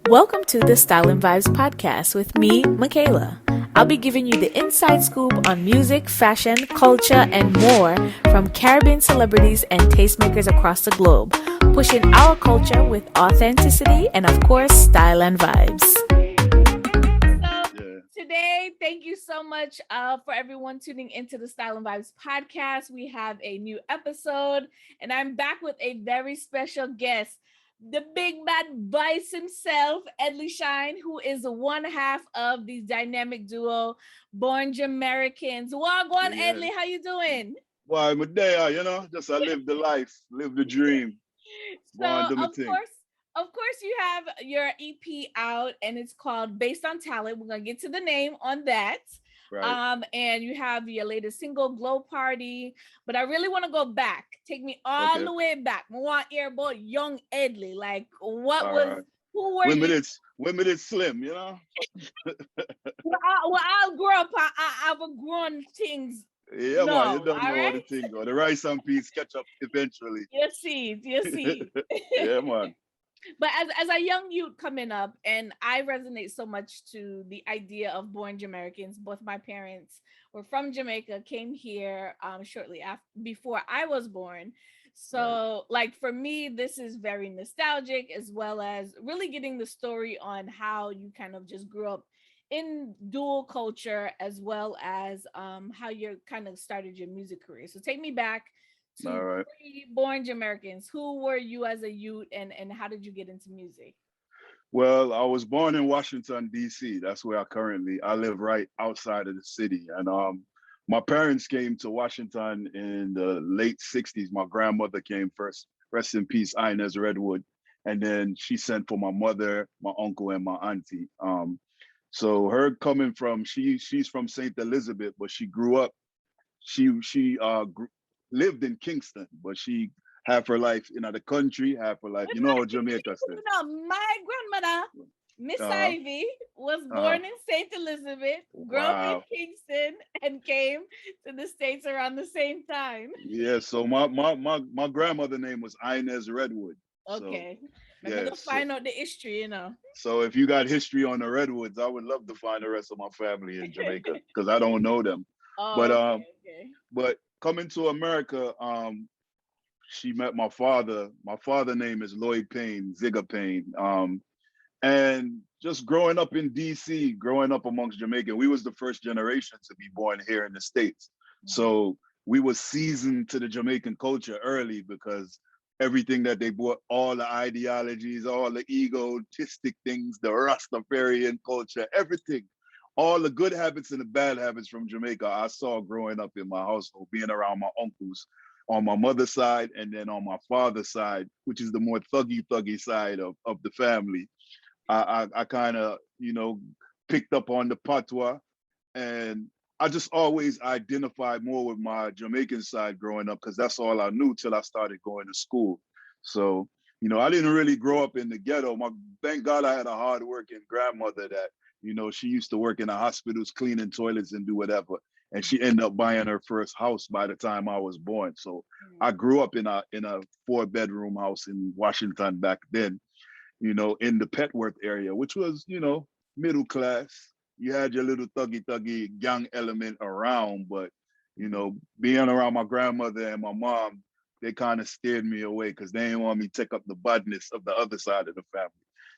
Welcome to the Style and Vibes podcast with me, Michaela. I'll be giving you the inside scoop on music, fashion, culture, and more from Caribbean celebrities and tastemakers across the globe, pushing our culture with authenticity and, of course, style and vibes. Today, thank you so much for everyone tuning into the Style and Vibes podcast. We have a new episode, and I'm back with a very special guest, the big bad vice himself, Edley Shine, who is one half of the dynamic duo Born Jamericans. Wagwan, Edley, how you doing? Well, I'm there, just I live the life, live the dream. So, of course, you have your EP out, and it's called Based on Talent. We're gonna get to the name on that. Right. And you have your latest single, Glow Party. But I really want to go back. Take me all the way back. I want to hear about young Edley. Like, who were you? Women is slim, well, I'll grow up. I've grown things. Yeah, man, you don't know all the things. The rice and peas catch up eventually. You see. Yeah, man. But as a young youth coming up, and I resonate so much to the idea of Born Jamericans. Both my parents were from Jamaica, came here shortly before I was born. So, like, for me, this is very nostalgic, as well as really getting the story on how you kind of just grew up in dual culture, as well as how you kind of started your music career. So take me back to Born Jamericans. Who were you as a youth, and how did you get into music? Well, I was born in Washington D.C. That's where I live right outside of the city. And my parents came to Washington in the late 60s. My grandmother came first, rest in peace, Inez Redwood. And then she sent for my mother, my uncle, and my auntie. So her coming from, she's from St. Elizabeth, but she grew up, lived in Kingston, but she half her life in the country, half her life, Jamaica still. My grandmother, Miss Ivy, was born in St. Elizabeth, grew up in Kingston, and came to the States around the same time. Yeah, so my grandmother's name was Inez Redwood. Okay. I'm gonna find out the history, So if you got history on the Redwoods, I would love to find the rest of my family in Jamaica because I don't know them. But coming to America, she met my father. My father's name is Lloyd Payne, Zigga Payne. And just growing up in D.C., growing up amongst Jamaican, we was the first generation to be born here in the States. So we were seasoned to the Jamaican culture early because everything that they brought, all the ideologies, all the egotistic things, the Rastafarian culture, everything, all the good habits and the bad habits from Jamaica, I saw growing up in my household, being around my uncles on my mother's side, and then on my father's side, which is the more thuggy side of the family. I kind of, picked up on the patois, and I just always identified more with my Jamaican side growing up because that's all I knew till I started going to school. So, I didn't really grow up in the ghetto. Thank God I had a hardworking grandmother that, she used to work in the hospitals, cleaning toilets and do whatever. And she ended up buying her first house by the time I was born. So I grew up in a 4-bedroom house in Washington back then, in the Petworth area, which was, middle class. You had your little thuggy gang element around, but, being around my grandmother and my mom, they kind of steered me away because they didn't want me to take up the badness of the other side of the family.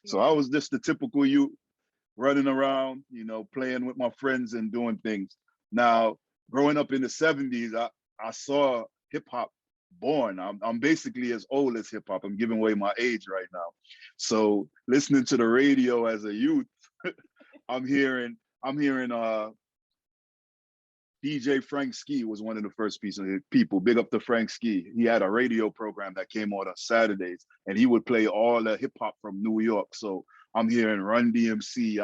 Yeah. So I was just the typical youth running around, playing with my friends and doing things. Now, growing up in the 70s, I saw hip hop born. I'm basically as old as hip hop. I'm giving away my age right now. So listening to the radio as a youth, I'm hearing DJ Frank Ski was one of the first people. Big up to Frank Ski. He had a radio program that came on Saturdays, and he would play all the hip hop from New York. So I'm hearing Run DMC.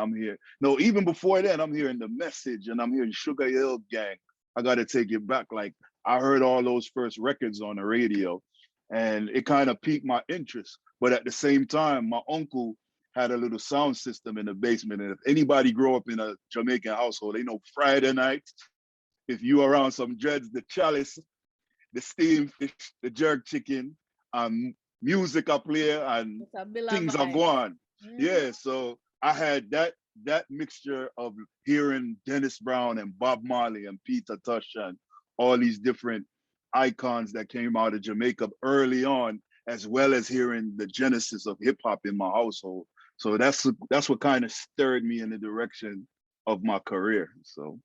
Even before that, I'm hearing The Message, and I'm hearing Sugar Hill Gang. I got to take it back. Like, I heard all those first records on the radio, and it kind of piqued my interest. But at the same time, my uncle had a little sound system in the basement. And if anybody grew up in a Jamaican household, they know Friday nights, if you around some dreads, the chalice, the steamed fish, the jerk chicken, music up there, and things are going. Yeah, so I had that mixture of hearing Dennis Brown and Bob Marley and Peter Tosh and all these different icons that came out of Jamaica early on, as well as hearing the genesis of hip hop in my household. So that's what kind of stirred me in the direction of my career. So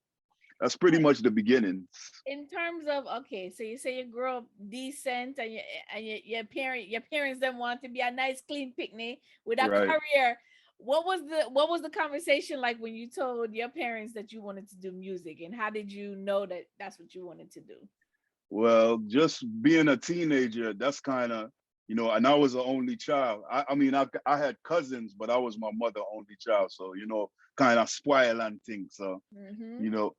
that's pretty much the beginning. In terms of, okay, so you say you grew up decent, and your parents didn't want to be a nice clean picnic with a Right. career. What was the conversation like when you told your parents that you wanted to do music, and how did you know that that's what you wanted to do? Well, just being a teenager, that's kind of, and I was the only child. I mean, I had cousins, but I was my mother only child. So, kind of spoil and things. So, Mm-hmm. you know,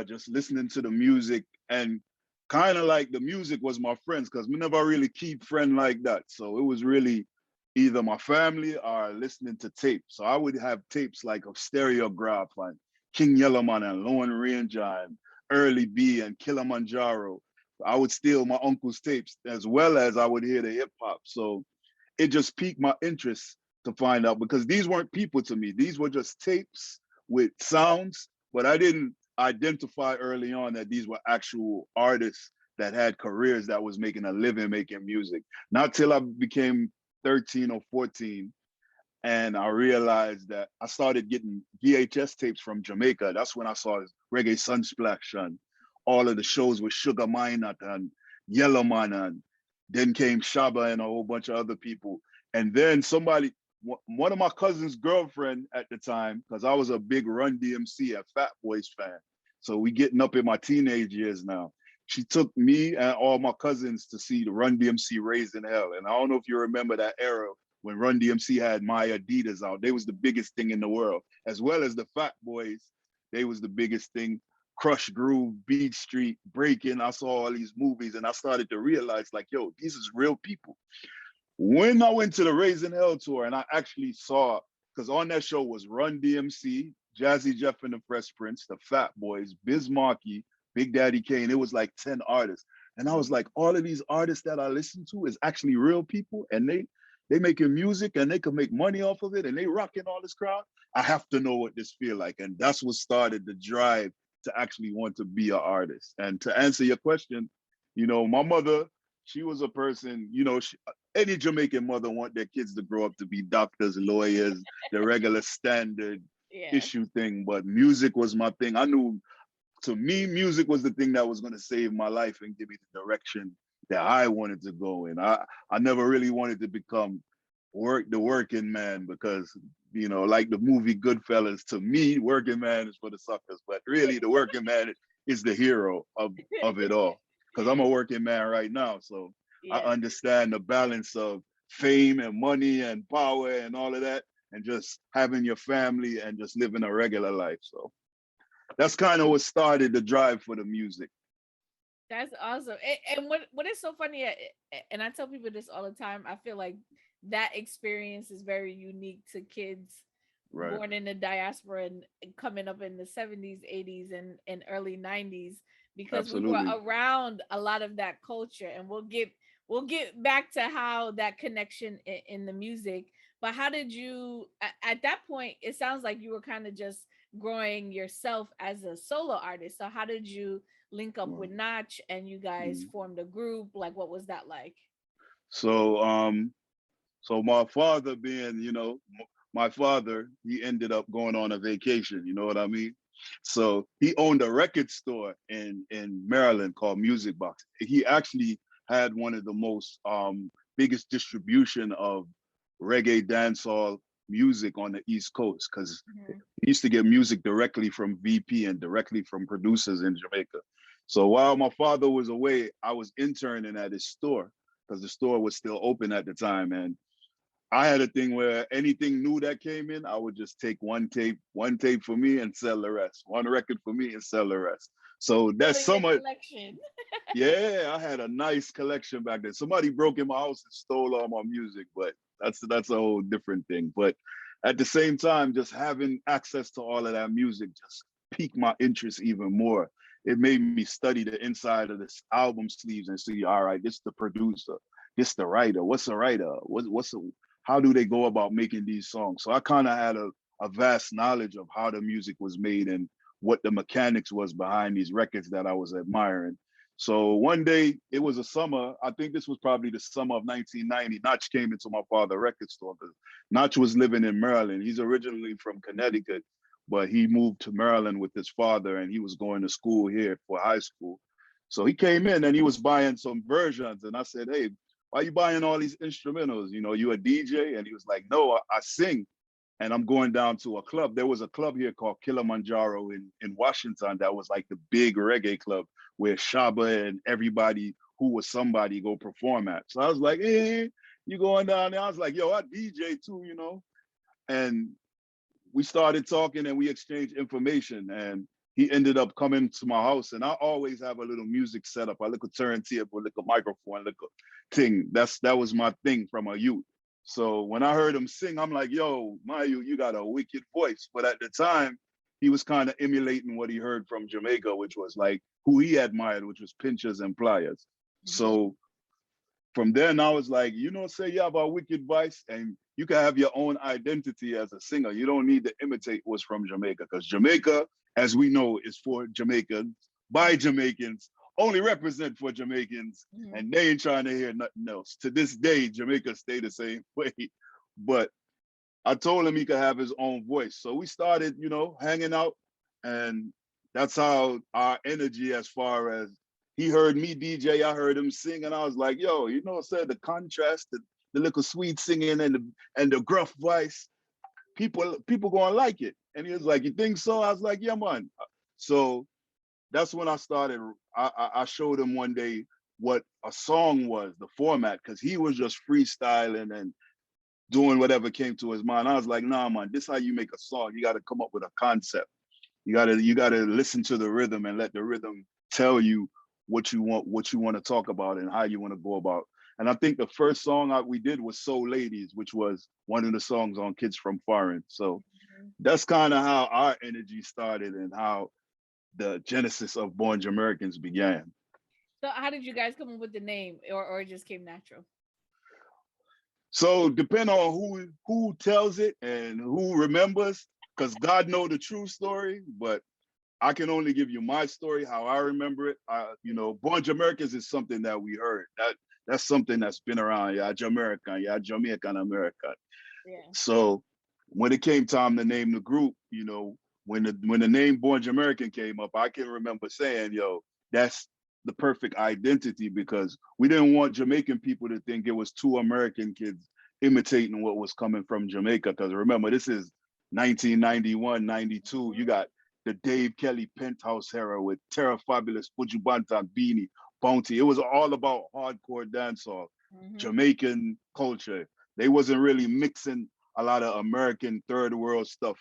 just listening to the music, and kind of like the music was my friends, because we never really keep friend like that. So it was really either my family or listening to tapes. So I would have tapes like of Stereograph and King Yellowman and Lone Ranger and Early B and Kilimanjaro. I would steal my uncle's tapes as well as I would hear the hip hop. So it just piqued my interest to find out, because these weren't people to me. These were just tapes with sounds, but I didn't identify early on that these were actual artists that had careers that was making a living making music. Not till I became 13 or 14, and I realized that I started getting VHS tapes from Jamaica. That's when I saw Reggae Sunsplash and all of the shows with Sugar Minott and Yellowman, and then came Shaba and a whole bunch of other people. And then one of my cousin's girlfriend at the time, because I was a big Run DMC and Fat Boys fan. So we getting up in my teenage years now. She took me and all my cousins to see the Run DMC Raised in Hell. And I don't know if you remember that era when Run DMC had My Adidas out. They was the biggest thing in the world, as well as the Fat Boys. They was the biggest thing. Crush Groove, Beat Street, Breaking. I saw all these movies, and I started to realize, like, yo, these is real people. When I went to the Raising Hell tour, and I actually saw, because on that show was Run DMC, Jazzy Jeff and the Fresh Prince, the Fat Boys, Biz Markie, Big Daddy Kane. It was like 10 artists. And I was like, all of these artists that I listen to is actually real people, and they making music and they can make money off of it, and they rocking all this crowd. I have to know what this feel like. And that's what started the drive to actually want to be an artist. And to answer your question, my mother, she was a person, any Jamaican mother want their kids to grow up to be doctors, lawyers, the regular standard issue thing. But music was my thing. I knew, to me, music was the thing that was going to save my life and give me the direction that I wanted to go in. I never really wanted to become the working man, because, like the movie Goodfellas, to me, working man is for the suckers, but really the working man is the hero of it all. Because I'm a working man right now. So I understand the balance of fame and money and power and all of that, and just having your family and just living a regular life. So that's kind of what started the drive for the music. That's awesome. And what is so funny, and I tell people this all the time, I feel like that experience is very unique to kids born in the diaspora and coming up in the 70s, 80s, and early 90s, because we were around a lot of that culture. And we'll get back to how that connection in the music. But how did you, at that point, it sounds like you were kind of just growing yourself as a solo artist. So how did you link up with Notch and you guys formed a group? Like, what was that like? So my father being, my father, he ended up going on a vacation, you know what I mean? So he owned a record store in Maryland called Music Box. He actually had one of the most biggest distribution of reggae dancehall music on the East Coast, because he used to get music directly from VP and directly from producers in Jamaica. So while my father was away, I was interning at his store, because the store was still open at the time. And I had a thing where anything new that came in, I would just take one tape for me and sell the rest. One record for me and sell the rest. So that's so much. Yeah, I had a nice collection back then. Somebody broke in my house and stole all my music, but that's a whole different thing. But at the same time, just having access to all of that music just piqued my interest even more. It made me study the inside of this album sleeves and see, all right, this is the producer, this the writer. What's a writer? how do they go about making these songs? So I kind of had a vast knowledge of how the music was made and what the mechanics was behind these records that I was admiring. So one day, it was a summer, I think this was probably the summer of 1990, Notch came into my father's record store because Notch was living in Maryland. He's originally from Connecticut, but he moved to Maryland with his father and he was going to school here for high school. So he came in and he was buying some versions. And I said, hey, why are you buying all these instrumentals? You know, you a DJ? And he was like, no, I sing. And I'm going down to a club. There was a club here called Kilimanjaro in Washington that was like the big reggae club where Shaba and everybody who was somebody go perform at. So I was like, hey, you going down there? I was like, yo, I DJ too, you know? And we started talking and we exchanged information and he ended up coming to my house and I always have a little music set up, a little turntable, a little microphone, a little thing. That was my thing from a youth. So when I heard him sing, I'm like, yo, Mayu, you got a wicked voice. But at the time, he was kind of emulating what he heard from Jamaica, which was like who he admired, which was pinchers and pliers. Mm-hmm. So from then I was like, you know, say you have a wicked voice and you can have your own identity as a singer. You don't need to imitate what's from Jamaica because Jamaica, as we know, is for Jamaicans, by Jamaicans, only represent for Jamaicans, mm-hmm. and they ain't trying to hear nothing else. To this day, Jamaica stay the same way. But I told him he could have his own voice. So we started, you know, hanging out. And that's how our energy, as far as he heard me DJ, I heard him sing. And I was like, yo, you know, said the contrast, the little sweet singing and the gruff voice, people gonna like it. And he was like, you think so? I was like, yeah, man. So that's when I started. I showed him one day what a song was, the format, because he was just freestyling and doing whatever came to his mind. I was like, nah, man, this is how you make a song. You got to come up with a concept. You gotta listen to the rhythm and let the rhythm tell you what you want to talk about and how you want to go about. And I think the first song we did was Soul Ladies, which was one of the songs on Kids from Foreign. So that's kind of how our energy started and how the genesis of Born Jamericans began. So how did you guys come up with the name, or it just came natural? So depending on who tells it and who remembers, because God knows the true story, but I can only give you my story, how I remember it. You know, Born Jamericans is something that we heard. That's something that's been around. Yeah, Jamaican, yeah, Jamaican-American. Yeah. So when it came time to name the group, you know, when the name Born Jamerican came up, I can remember saying, yo, that's the perfect identity, because we didn't want Jamaican people to think it was two American kids imitating what was coming from Jamaica. Because remember, this is 1991, 92. You got the Dave Kelly Penthouse era with Terra Fabulous, Buju Banton, Beanie, Bounty. It was all about hardcore dancehall, Jamaican culture. They wasn't really mixing a lot of American third world stuff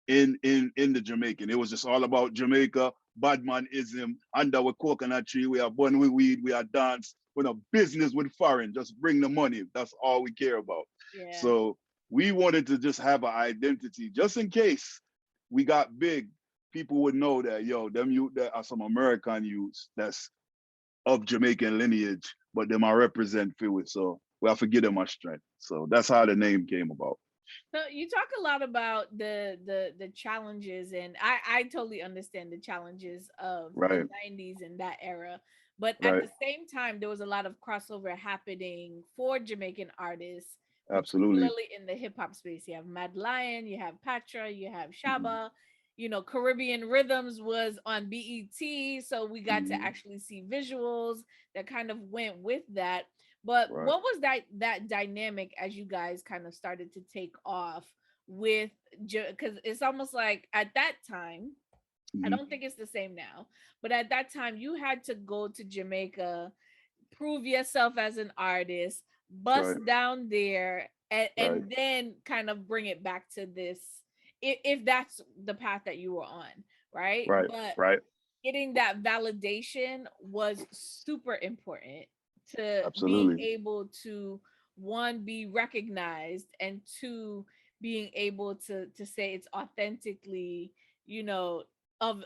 in the Jamaican. It was just all about Jamaica, badmanism, under with coconut tree, we are born with weed, we are dance, we're not business with foreign, just bring the money. That's all we care about. Yeah. So we wanted to just have an identity, just in case we got big, people would know that, yo, them youth, there are some American youths that's of Jamaican lineage, but them I represent Philly, so we have to give them our strength. So that's how the name came about. So you talk a lot about the challenges, and I totally understand the challenges of the 90s and that era. But at the same time, there was a lot of crossover happening for Jamaican artists, absolutely, particularly in the hip hop space. You have Mad Lion, you have Patra, you have Shaba. You know, Caribbean Rhythms was on BET, so we got to actually see visuals that kind of went with that. But what was that dynamic as you guys kind of started to take off with, because it's almost like at that time, I don't think it's the same now, but at that time you had to go to Jamaica, prove yourself as an artist, bust down there, and then kind of bring it back to this, if that's the path that you were on, right? But getting that validation was super important to being able to, one, be recognized, and two, being able to say it's authentically, you know, of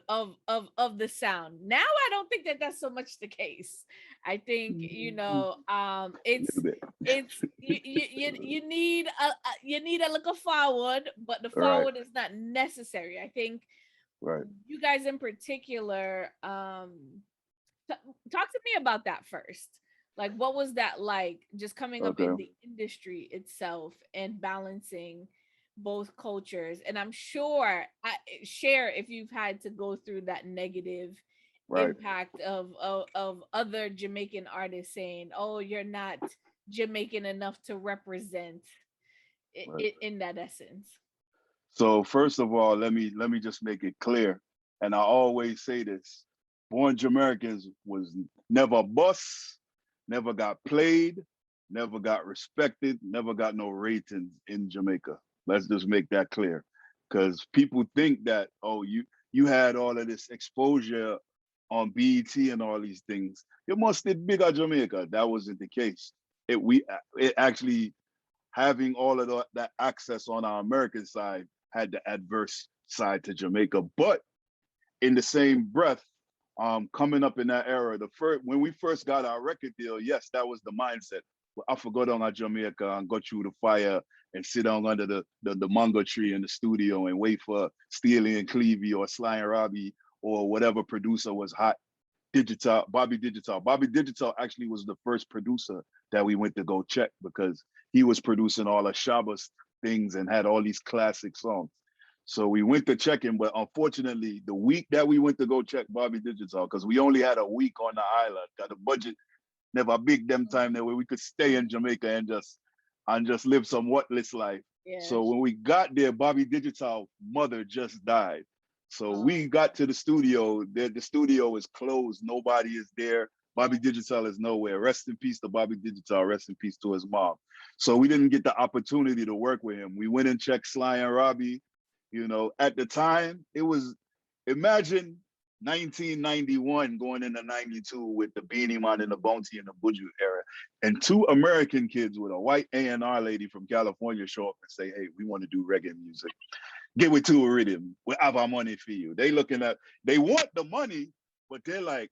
the sound. Now I don't think that that's so much the case. I think, you know, little bit. it's you need you need a little forward, but the Right, forward is not necessary. I think right. you guys in particular, talk to me about that first. Like, what was that like, just coming up Okay, in the industry itself and balancing both cultures? And I'm sure, share if you've had to go through that negative right. impact of other Jamaican artists saying, "Oh, you're not Jamaican enough to represent," Right. in that essence. So first of all, let me just make it clear, and I always say this: Born Jamericans was never a bust, never got played, never got respected, never got no ratings in Jamaica. Let's just make that clear, because people think that, oh, you had all of this exposure on BET and all these things. You must did bigger Jamaica. That wasn't the case. It actually, having all of that access on our American side had the adverse side to Jamaica. But in the same breath, coming up in that era, when we first got our record deal, yes, that was the mindset. I forgot on our Jamaica and got through the fire and sit down under the mango tree in the studio and wait for Steely and Clevie or Sly and Robbie or whatever producer was hot. Bobby Digital. Bobby Digital actually was the first producer that we went to go check, because he was producing all the Shabbos things and had all these classic songs. So we went to check him, but unfortunately, the week that we went to go check Bobby Digital, because we only had a week on the island, got the budget never big them time that way we could stay in Jamaica and just live some whatless life. Yeah. So when we got there, Bobby Digital mother just died. So Oh, we got to the studio. The studio is closed. Nobody is there. yeah. Bobby Digital is nowhere. Rest in peace to Bobby Digital. Rest in peace to his mom. So we didn't get the opportunity to work with him. We went and checked Sly and Robbie. You know, at the time, it was, imagine 1991 going into 92 with the Beanie Man and the Bounty and the Buju era, and two American kids with a white A&R lady from California show up and say, "Hey, we want to do reggae music. Get with two rhythm. We have our money for you." They looking at, they want the money, but they're like,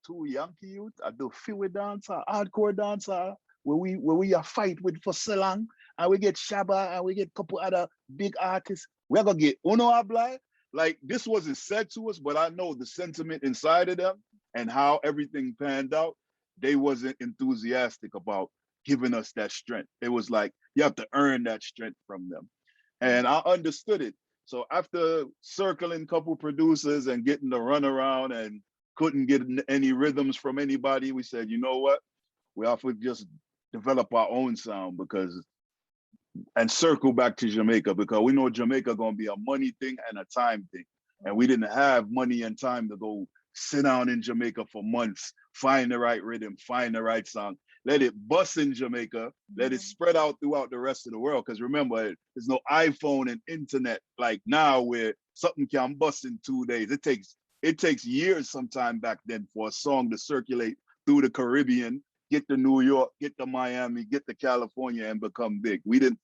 two Yankee youth, I do feel dancer, hardcore dancer, where we a fight with for so long, and we get Shabba and we get a couple other big artists. We're gonna get Uno Abla. Like, this wasn't said to us, but I know the sentiment inside of them and how everything panned out. They wasn't enthusiastic about giving us that strength. It was like you have to earn that strength from them. And I understood it. So after circling a couple producers and getting the runaround and couldn't get any rhythms from anybody, we said, you know what? We have to just develop our own sound, and circle back to Jamaica, because we know Jamaica gonna be a money thing and a time thing. And we didn't have money and time to go sit down in Jamaica for months, find the right rhythm, find the right song, let it bust in Jamaica, let it spread out throughout the rest of the world. Because remember, there's no iPhone and internet like now where something can bust in 2 days. It takes years sometime back then for a song to circulate through the Caribbean, get to New York, get to Miami, get to California, and become big. We didn't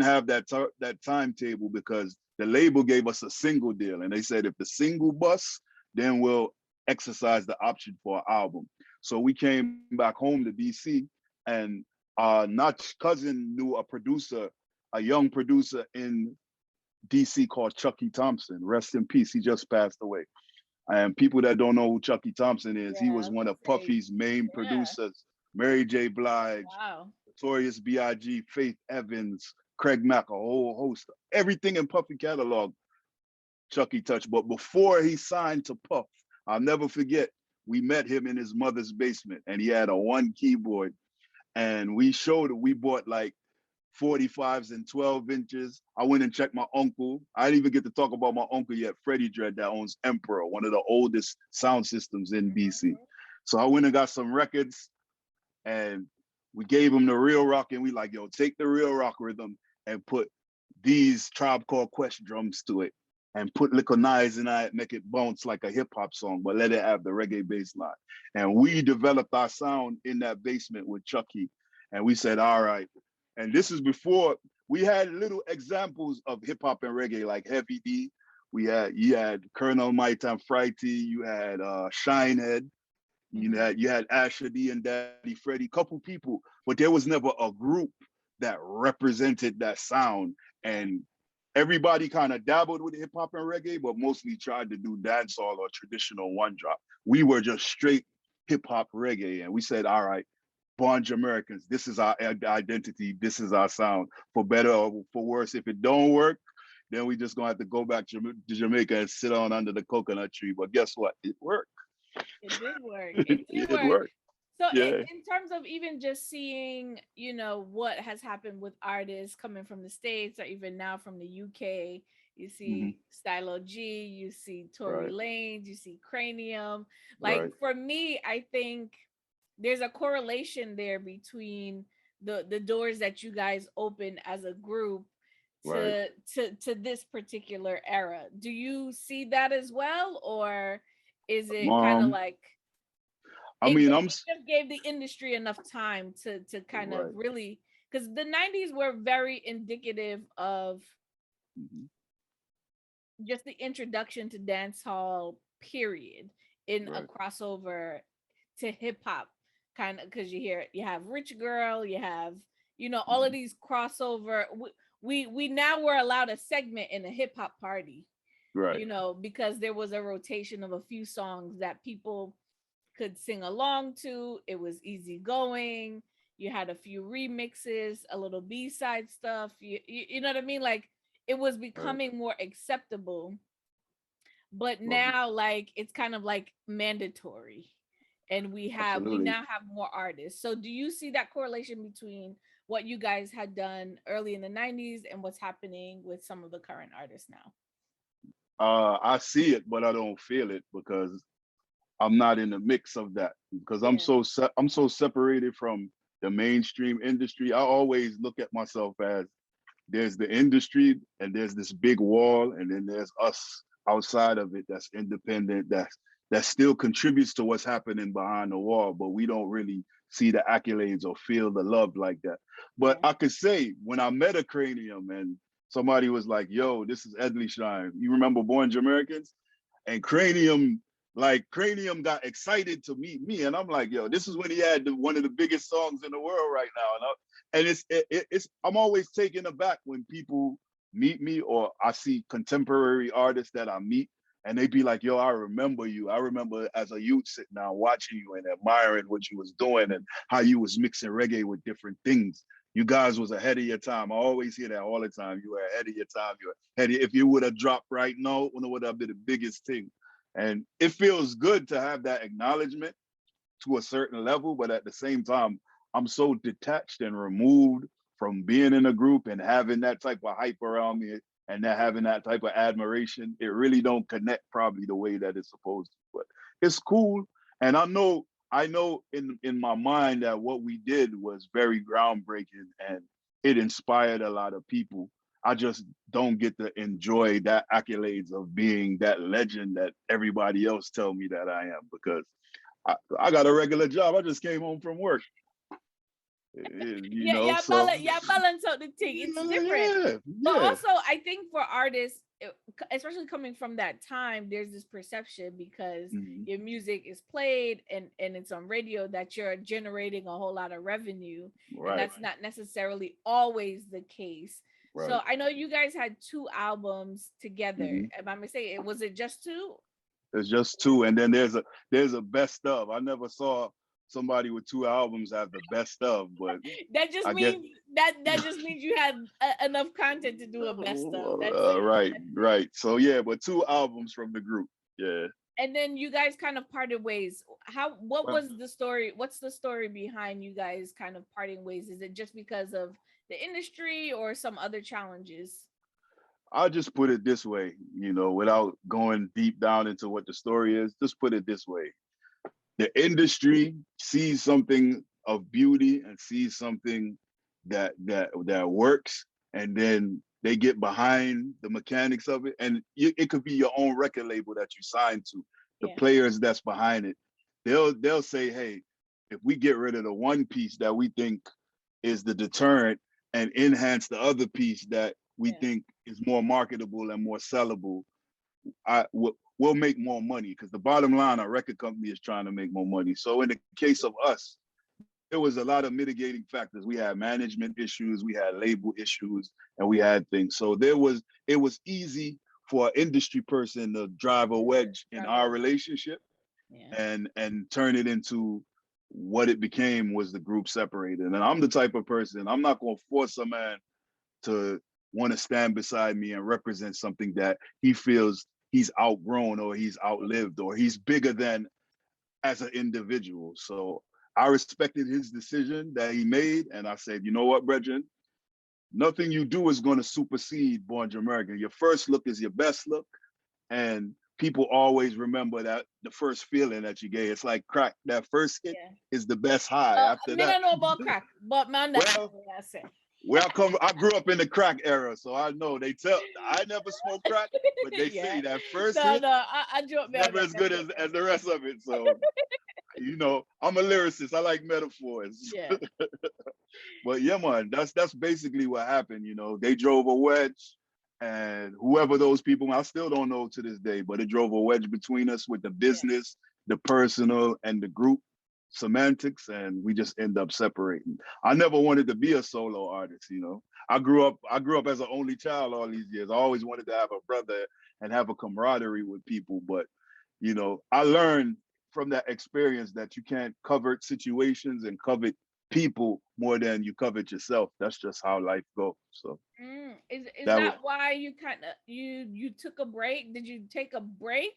have that timetable, because the label gave us a single deal, and they said if the single busts, then we'll exercise the option for an album. So we came back home to DC, and Notch cousin knew a young producer in DC called Chucky Thompson. Rest in peace. He just passed away. And people that don't know who Chucky Thompson is, he Yeah, I was was one gonna of say, Puffy's main yeah. producers. Mary J. Blige, Wow. Notorious B.I.G., Faith Evans, Craig Mack, a whole host. Everything in Puffy catalog, Chucky touched. But before he signed to Puff, I'll never forget, we met him in his mother's basement, and he had a one keyboard. And we bought like 45s and 12 inches. I went and checked my uncle. I didn't even get to talk about my uncle yet, Freddie Dredd, that owns Emperor, one of the oldest sound systems in DC. So I went and got some records, and we gave him the real rock, and we like, yo, take the real rock rhythm and put these Tribe Called Quest drums to it, and put little knives in it, make it bounce like a hip hop song, but let it have the reggae bass line. And we developed our sound in that basement with Chucky. And we said, all right. And this is before we had little examples of hip hop and reggae, like Heavy D, You had Colonel Maitan Frighty, you had Shinehead, you had Asher D and Daddy Freddie, couple people, but there was never a group that represented that sound. And everybody kind of dabbled with hip hop and reggae, but mostly tried to do dancehall or traditional one drop. We were just straight hip hop reggae, and we said, all right, Born Jamericans, this is our identity, this is our sound. For better or for worse, if it don't work, then we just gonna have to go back to Jamaica and sit on under the coconut tree. But guess what? It worked. It did work. It did It work. worked. So Yeah. in terms of even just seeing, you know, what has happened with artists coming from the States or even now from the UK, you see Stylo G, you see Tory Lanez, you see Cranium. Like for me, I think there's a correlation there between the doors that you guys open as a group to this particular era. Do you see that as well, or is it kind of like just gave the industry enough time to kind of really, because the 90s were very indicative of just the introduction to dance hall period in a crossover to hip hop kind of, because you have Rich Girl, you have, you know, all of these crossover. We now were allowed a segment in a hip hop party, you know, because there was a rotation of a few songs that people could sing along to. It was easy going. You had a few remixes, a little B-side stuff. You know what I mean? Like it was becoming more acceptable. But now like it's kind of like mandatory. And we now have more artists. So do you see that correlation between what you guys had done early in the 90s and what's happening with some of the current artists now? I see it, but I don't feel it because I'm not in the mix of that, because I'm so separated from the mainstream industry. I always look at myself as there's the industry and there's this big wall, and then there's us outside of it that's independent, that still contributes to what's happening behind the wall, but we don't really see the accolades or feel the love like that. But I could say when I met a Cranium and somebody was like, yo, this is Edley Shine. You remember Born Jamericans? And Cranium got excited to meet me. And I'm like, yo, this is when he had one of the biggest songs in the world right now. And I'm always taken aback when people meet me or I see contemporary artists that I meet and they be like, yo, I remember you. I remember as a youth sitting down watching you and admiring what you was doing and how you was mixing reggae with different things. You guys was ahead of your time. I always hear that all the time. You were ahead of your time. You were ahead if you would have dropped right now, it would have been the biggest thing. And it feels good to have that acknowledgement to a certain level, but at the same time, I'm so detached and removed from being in a group and having that type of hype around me and that having that type of admiration. It really don't connect probably the way that it's supposed to, but it's cool. And I know in my mind that what we did was very groundbreaking and it inspired a lot of people. I just don't get to enjoy that accolades of being that legend that everybody else tell me that I am, because I got a regular job. I just came home from work. Balance out the thing. It's different. But also, I think for artists, especially coming from that time, there's this perception because your music is played and it's on radio that you're generating a whole lot of revenue. And that's not necessarily always the case. So I know you guys had 2 albums together. Am I mistaken? Was it just 2? It's just 2, and then there's a best of. I never saw somebody with 2 albums have the best of, but that just means you had enough content to do a best of. Right. So yeah, but 2 albums from the group. Yeah. And then you guys kind of parted ways. What was the story? What's the story behind you guys kind of parting ways? Is it just because of the industry or some other challenges? I'll just put it this way, without going deep down into what the story is, just put it this way. The industry sees something of beauty and sees something that works, and then they get behind the mechanics of it. And it could be your own record label that you sign to, the players that's behind it. They'll say, hey, if we get rid of the one piece that we think is the deterrent and enhance the other piece that we think is more marketable and more sellable, we'll make more money, because the bottom line, our record company is trying to make more money. So in the case of us, there was a lot of mitigating factors. We had management issues, we had label issues, and we had things. So it was easy for an industry person to drive a wedge in our relationship, and turn it into what it became, was the group separated. And I'm the type of person, I'm not going to force a man to want to stand beside me and represent something that he feels he's outgrown, or he's outlived, or he's bigger than as an individual. So I respected his decision that he made, and I said, you know what, Brethren, nothing you do is going to supersede Born Jamerican. Your first look is your best look, and people always remember that the first feeling that you get. It's like crack. That first hit is the best high. After that, I don't know about crack, but man, I grew up in the crack era, so I know. I never smoked crack, but they say that first hit I joke never as good as the rest of it. So, you know, I'm a lyricist. I like metaphors. Yeah. But yeah, man, that's basically what happened. You know, they drove a wedge, and whoever those people, I still don't know to this day, but it drove a wedge between us with the business, the personal, and the group semantics, and we just end up separating. I never wanted to be a solo artist, you know. I grew up as an only child all these years. I always wanted to have a brother and have a camaraderie with people, but you know, I learned from that experience that you can't covet situations and covet people more than you covet yourself. That's just how life goes. So is that why you kind of you took a break? Did you take a break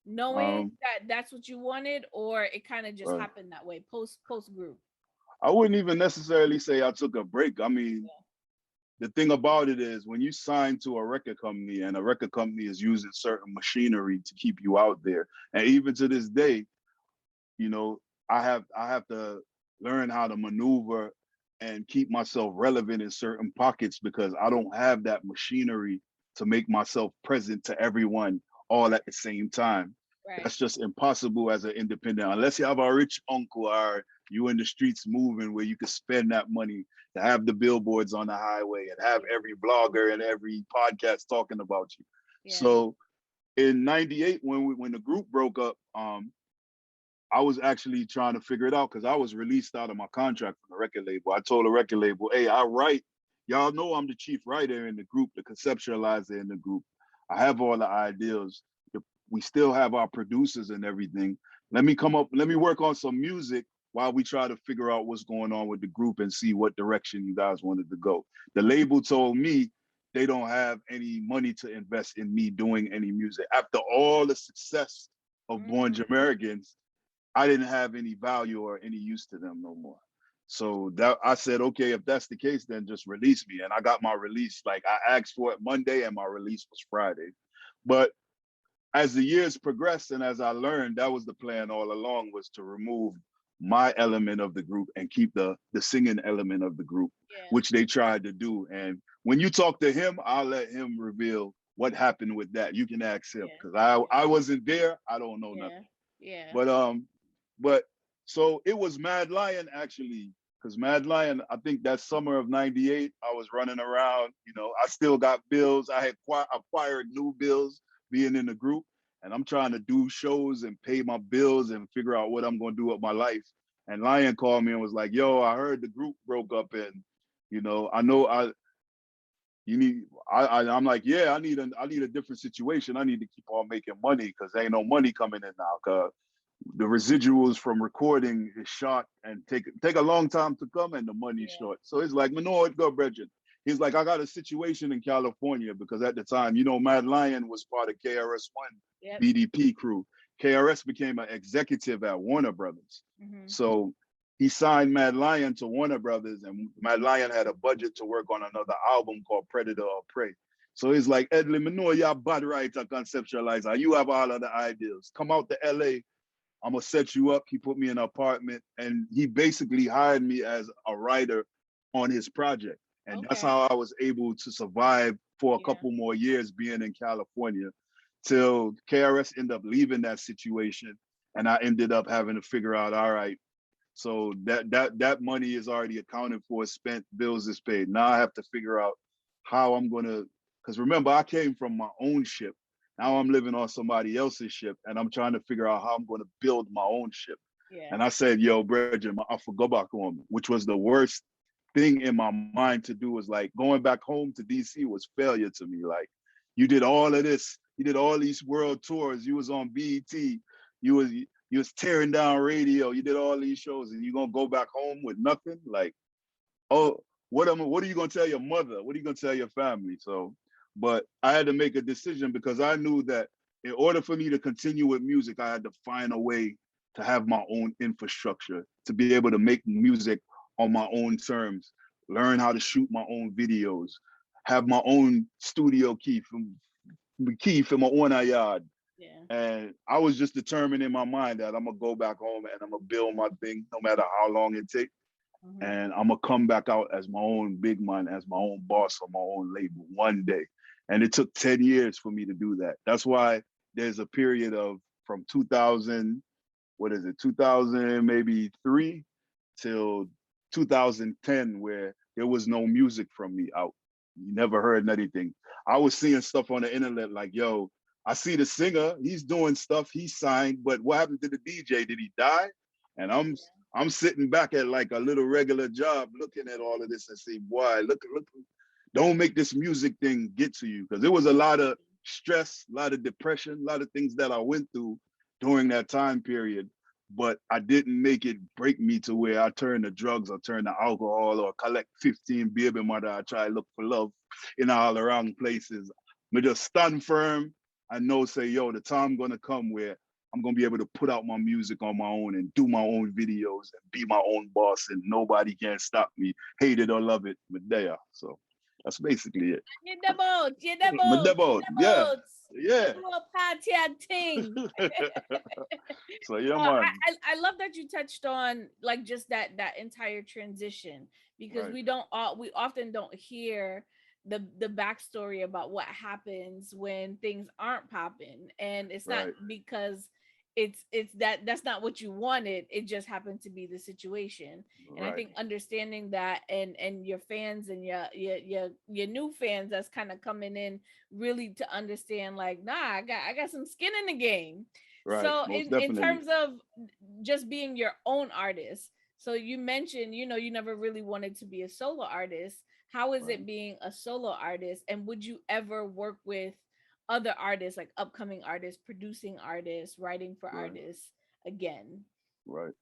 knowing that that's what you wanted, or it kind of just happened that way post group? I wouldn't even necessarily say I took a break. I mean, the thing about it is, when you sign to a record company, and a record company is using certain machinery to keep you out there, and even to this day, you know, I have to learn how to maneuver and keep myself relevant in certain pockets, because I don't have that machinery to make myself present to everyone all at the same time. That's just impossible as an independent, unless you have a rich uncle, or you in the streets moving where you can spend that money to have the billboards on the highway and have every blogger and every podcast talking about you. So in '98, when the group broke up, I was actually trying to figure it out, because I was released out of my contract from the record label. I told the record label, hey, I write. Y'all know I'm the chief writer in the group, the conceptualizer in the group. I have all the ideas. We still have our producers and everything. Let me work on some music while we try to figure out what's going on with the group and see what direction you guys wanted to go. The label told me they don't have any money to invest in me doing any music. After all the success of Born Jamericans, I didn't have any value or any use to them no more. So that I said, okay, if that's the case, then just release me. And I got my release. Like, I asked for it Monday and my release was Friday. But as the years progressed, and as I learned, that was the plan all along, was to remove my element of the group and keep the singing element of the group, which they tried to do. And when you talk to him, I'll let him reveal what happened with that. You can ask him, because I wasn't there. I don't know nothing. But so it was Mad Lion, actually, because Mad Lion, I think that summer of '98, I was running around, you know, I still got bills. I had acquired new bills being in the group, and I'm trying to do shows and pay my bills and figure out what I'm going to do with my life. And Lion called me and was like, yo, I heard the group broke up, and, you know, I'm like, yeah, I need a different situation. I need to keep on making money, because there ain't no money coming in now. Cause the residuals from recording is short and take a long time to come, and the money's short. So it's like, no, it go, Bridget. He's like, I got a situation in California, because at the time, you know, Mad Lion was part of KRS-One BDP crew. KRS became an executive at Warner Brothers. So he signed Mad Lion to Warner Brothers, and Mad Lion had a budget to work on another album called Predator or Prey. So he's like, Edley, me know you're a bad writer, conceptualizer. You have all of the ideas. Come out to LA. I'm gonna set you up. He put me in an apartment, and he basically hired me as a writer on his project. And that's how I was able to survive for a couple more years being in California, till KRS ended up leaving that situation. And I ended up having to figure out, all right, so that money is already accounted for, spent, bills is paid. Now I have to figure out how I'm gonna, because remember, I came from my own ship. Now I'm living on somebody else's ship, and I'm trying to figure out how I'm going to build my own ship. Yeah. And I said, yo, Bridget, I forgot back home, which was the worst thing in my mind to do. Was like going back home to DC was failure to me. Like, you did all of this, you did all these world tours, you was on BET, you was tearing down radio, you did all these shows, and you gonna go back home with nothing? Like, oh, what are you gonna tell your mother? What are you gonna tell your family? So, but I had to make a decision because I knew that in order for me to continue with music, I had to find a way to have my own infrastructure, to be able to make music on my own terms, learn how to shoot my own videos, have my own studio key from my own yard. Yeah. And I was just determined in my mind that I'm gonna go back home and I'm gonna build my thing, no matter how long it takes. Mm-hmm. And I'm gonna come back out as my own big man, as my own boss on my own label one day. And it took 10 years for me to do that. That's why there's a period of from 2000, 2000 maybe 3 till 2010 where there was no music from me out. You never heard anything. I was seeing stuff on the internet like, yo, I see the singer, he's doing stuff, he's signed, but what happened to the DJ? Did he die? And I'm sitting back at like a little regular job looking at all of this and say, boy, look, don't make this music thing get to you. Because there was a lot of stress, a lot of depression, a lot of things that I went through during that time period. But I didn't make it break me to where I turn to drugs or turn to alcohol or collect 15 baby mother. I try to look for love in all the wrong places. I just stand firm. I know, say, yo, the time gonna come where I'm gonna be able to put out my music on my own and do my own videos and be my own boss, and nobody can stop me, hate it or love it. But there, so that's basically it. You the boat, yeah, yeah. Party thing. So yeah, So man. I love that you touched on like just that entire transition, because Right. we often don't hear the backstory about what happens when things aren't popping, and it's not Right. because it's that's not what you wanted, it just happened to be the situation. And I Right. think understanding that, and your fans and your new fans that's kind of coming in really to understand like, nah, I got some skin in the game. Right. So Most in definitely. terms of just being your own artist, so you mentioned, you never really wanted to be a solo artist. How is Right. it being a solo artist? And would you ever work with other artists, like upcoming artists, producing artists, writing for Right. artists again? Right.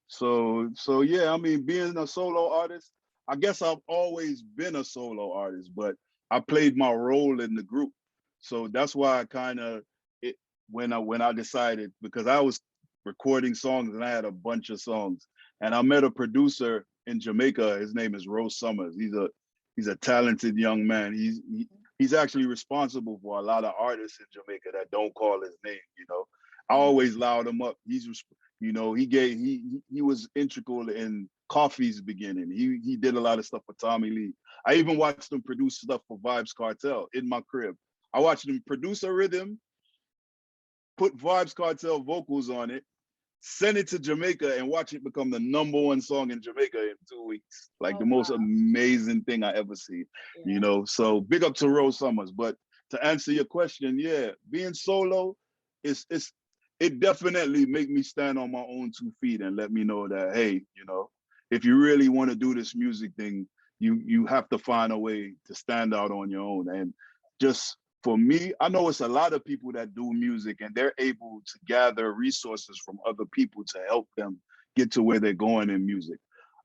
So yeah, I mean, being a solo artist, I guess I've always been a solo artist, but I played my role in the group. So that's why I kind of it when I decided, because I was recording songs and I had a bunch of songs, and I met a producer in Jamaica. His name is Rose Summers. He's a talented young man. He's actually responsible for a lot of artists in Jamaica that don't call his name. I always loud him up. He was integral in Coffee's beginning. He did a lot of stuff for Tommy Lee. I even watched him produce stuff for Vibes Cartel in my crib. I watched him produce a rhythm, put Vibes Cartel vocals on it, send it to Jamaica, and watch it become the #1 song in Jamaica in 2 weeks. Like the most amazing thing I ever see. Yeah. So big up to Rose Summers. But to answer your question, yeah, being solo it definitely make me stand on my own 2 feet and let me know that, hey, if you really want to do this music thing, you have to find a way to stand out on your own. And just for me, I know it's a lot of people that do music and they're able to gather resources from other people to help them get to where they're going in music.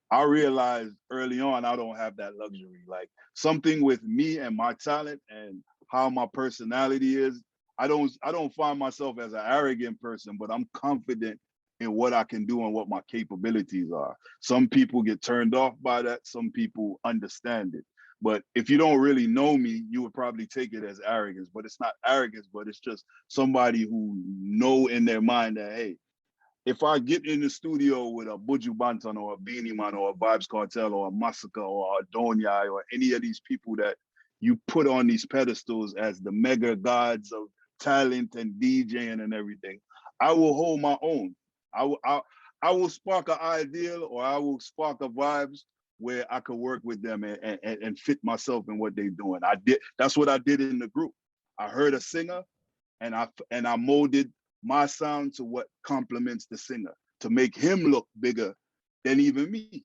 I realized early on I don't have that luxury. Like, something with me and my talent and how my personality is, I don't find myself as an arrogant person, but I'm confident in what I can do and what my capabilities are. Some people get turned off by that. Some people understand it. But if you don't really know me, you would probably take it as arrogance. But it's not arrogance, but it's just somebody who know in their mind that, hey, if I get in the studio with a Buju Banton or a Beanie Man or a Vibes Cartel or a Massacre or a Donya or any of these people that you put on these pedestals as the mega gods of talent and DJing and everything, I will hold my own. I will spark an ideal, or I will spark a vibes where I could work with them and fit myself in what they're doing. That's what I did in the group. I heard a singer, and I molded my sound to what complements the singer to make him look bigger than even me.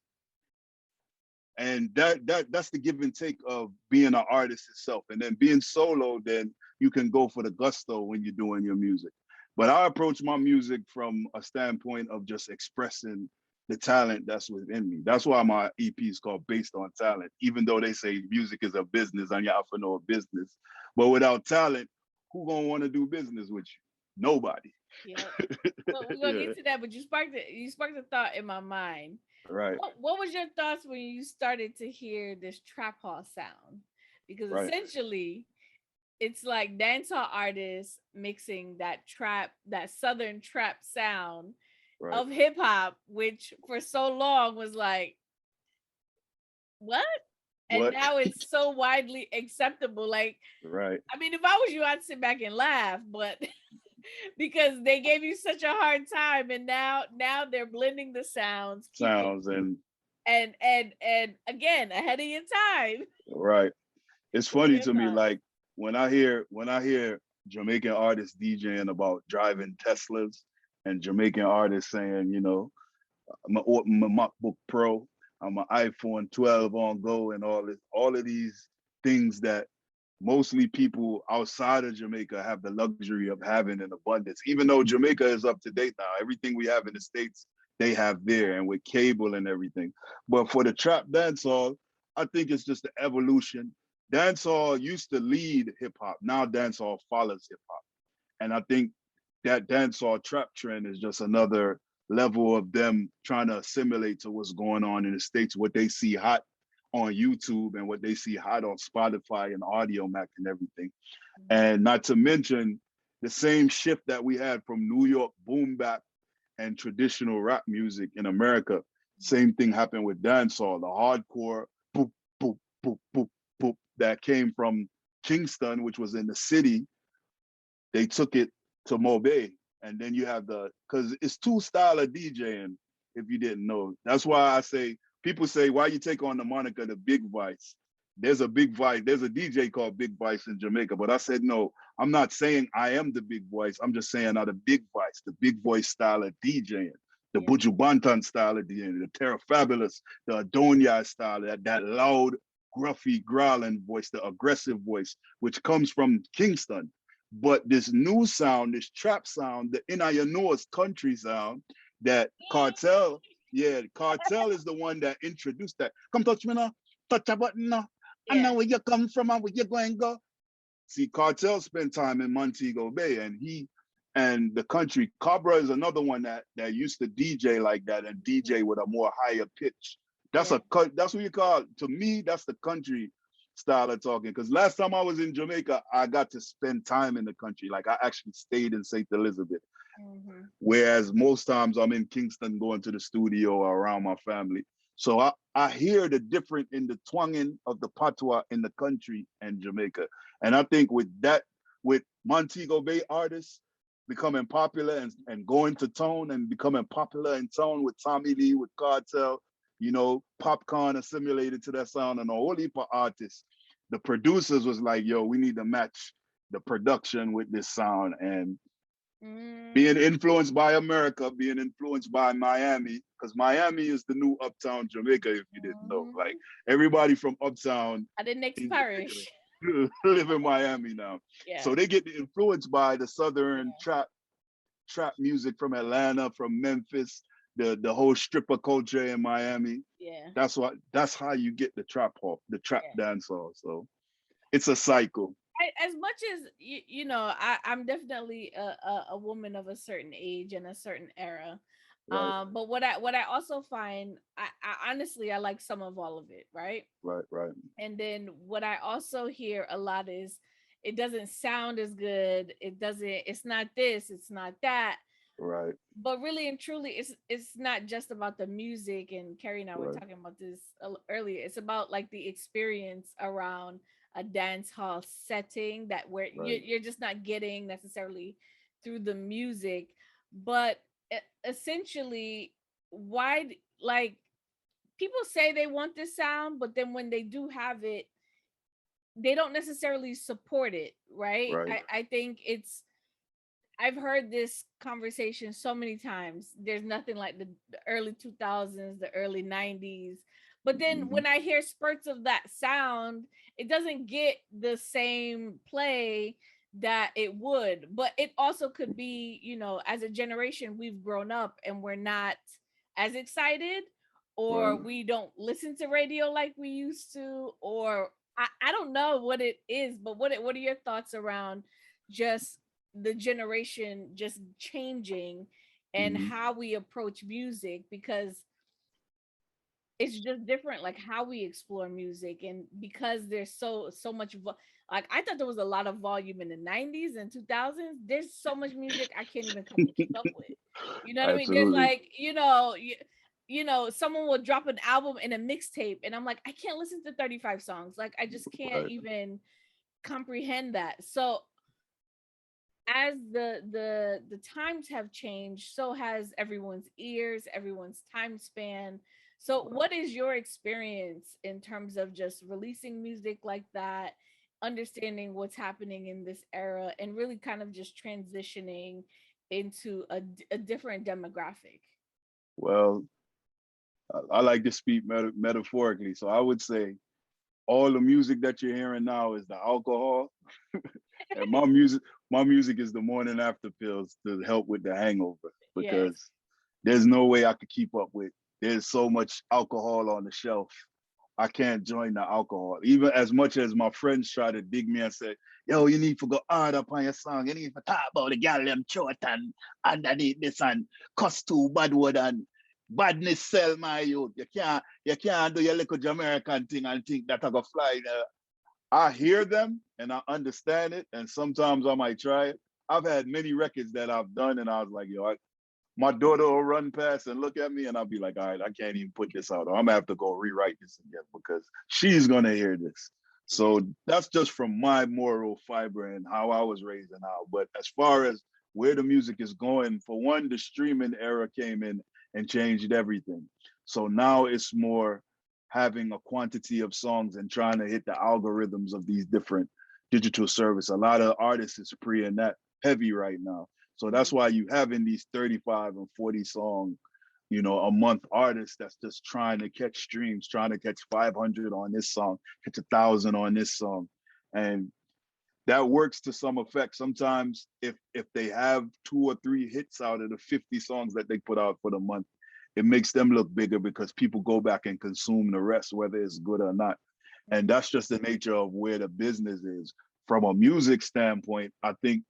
And that's the give and take of being an artist itself. And then being solo, then you can go for the gusto when you're doing your music. But I approach my music from a standpoint of just expressing the talent that's within me. That's why my EP is called Based on Talent, even though they say music is a business and you have to know a business. But without talent, who gonna want to do business with you? Nobody. Yeah. Well, we're gonna get to that, but you sparked a thought in my mind. Right. What was your thoughts when you started to hear this trap hall sound? Because Right. essentially it's like dancehall artists mixing that southern trap sound Right. of hip hop, which for so long was like, what? And What? now it's so widely acceptable. Like, Right. I mean, if I was you, I'd sit back and laugh, but because they gave you such a hard time, and now they're blending the sounds, Sounds and again ahead of your time. right. It's What are funny your to me, thoughts? like when I hear Jamaican artists DJing about driving Teslas and Jamaican artists saying, I'm gonna open my MacBook Pro, I'm an iPhone 12 on go, and all of these things that mostly people outside of Jamaica have the luxury of having in abundance. Even though Jamaica is up to date now, everything we have in the States, they have there, and with cable and everything. But for the trap dancehall, I think it's just the evolution. Dancehall used to lead hip hop. Now dancehall follows hip hop. And I think that dancehall trap trend is just another level of them trying to assimilate to what's going on in the States, what they see hot on YouTube and what they see hot on Spotify and Audio Mac and everything. And not to mention the same shift that we had from New York boom bap and traditional rap music in America. Same thing happened with dancehall, the hardcore boop, boop, boop, boop, boop that came from Kingston, which was in the city. They took it to Mobay. And then you have because it's two style of DJing, if you didn't know. That's why I say, people say, why you take on the moniker, the Big Vice? There's a Big Vice. There's a DJ called Big Vice in Jamaica. But I said, no, I'm not saying I am the Big Voice. I'm just saying the Big Vice, the big voice style of DJing, the Buju Banton style of DJing, the Terra Fabulous, the Adonia style, that loud, gruffy, growling voice, the aggressive voice, which comes from Kingston. But this new sound, this trap sound, the Inayanua's country sound, that Cartel is the one that introduced that. Come touch me now, touch a button now. I know where you come from and where you're going to go. See, Cartel spent time in Montego Bay, and the country. Cabra is another one that used to DJ like that and DJ with a more higher pitch. That's what you call, to me, that's the country style of talking. Because last time I was in Jamaica, I got to spend time in the country. Like I actually stayed in St. Elizabeth. Mm-hmm. Whereas most times I'm in Kingston going to the studio or around my family. So I hear the difference in the twanging of the patois in the country and Jamaica. And I think with Montego Bay artists becoming popular and going to tone and becoming popular in tone with Tommy Lee, with Cartel, Popcorn assimilated to that sound, and a whole heap of artists. The producers was like, yo, we need to match the production with this sound. And being influenced by America, being influenced by Miami, because Miami is the new uptown Jamaica, if you didn't know. Like everybody from uptown, at the next parish, live in Miami now. Yeah. So they get influenced by the southern trap music from Atlanta, from Memphis, the whole stripper culture in Miami. Yeah. That's how you get the trap dancehall. So it's a cycle. As much as I'm definitely a woman of a certain age and a certain era. Right. But what I also find, I honestly, I like some of all of it, right? Right. And then what I also hear a lot is it doesn't sound as good. It's not this, it's not that. Right. But really and truly, it's not just about the music. And Carrie and I were talking about this earlier. It's about like the experience around a dance hall setting that where you're just not getting necessarily through the music. But essentially, why, like, people say they want this sound, but then when they do have it, they don't necessarily support it, right? I think it's I've heard this conversation so many times. There's nothing like the early 2000s, the early 90s. But then Mm-hmm. when I hear spurts of that sound, it doesn't get the same play that it would. But it also could be, you know, as a generation, we've grown up and we're not as excited, or Right. we don't listen to radio like we used to, or I don't know what it is, but what are your thoughts around just the generation just changing and Mm-hmm. how we approach music, because it's just different, like how we explore music, and because there's so much like I thought there was a lot of volume in the 90s and 2000s. There's so much music I can't even keep up with, you know what I mean? There's Absolutely. like, you know, someone will drop an album in a mixtape and I'm like, I can't listen to 35 songs, like I just can't Right. even comprehend that. So as the times have changed, so has everyone's ears, everyone's time span. So what is your experience in terms of just releasing music like that, understanding what's happening in this era, and really kind of just transitioning into a different demographic? Well, I like to speak metaphorically. So I would say all the music that you're hearing now is the alcohol, and my music is the morning after pills to help with the hangover, Yes. because there's no way I could keep up with. There's so much alcohol on the shelf. I can't join the alcohol. Even as much as my friends try to dig me and say, yo, you need to go hard up on your song. You need to talk about the girl them short and underneath this and cuss too bad word and badness sell my youth. You can't do your little Jamaican thing and think that I go fly there. I hear them and I understand it, and sometimes I might try it. I've had many records that I've done, and I was like, yo, my daughter will run past and look at me, and I'll be like, all right, I can't even put this out. I'm gonna have to go rewrite this again because she's gonna hear this. So that's just from my moral fiber and how I was raised and how. But as far as where the music is going, for one, the streaming era came in and changed everything. So now it's more having a quantity of songs and trying to hit the algorithms of these different digital service. A lot of artists is pre and that heavy right now. So that's why you having these 35 and 40 song, a month artists that's just trying to catch streams, trying to catch 500 on this song, catch 1,000 on this song. And that works to some effect. Sometimes if they have 2 or 3 hits out of the 50 songs that they put out for the month, it makes them look bigger because people go back and consume the rest, whether it's good or not. And that's just the nature of where the business is. From a music standpoint, I think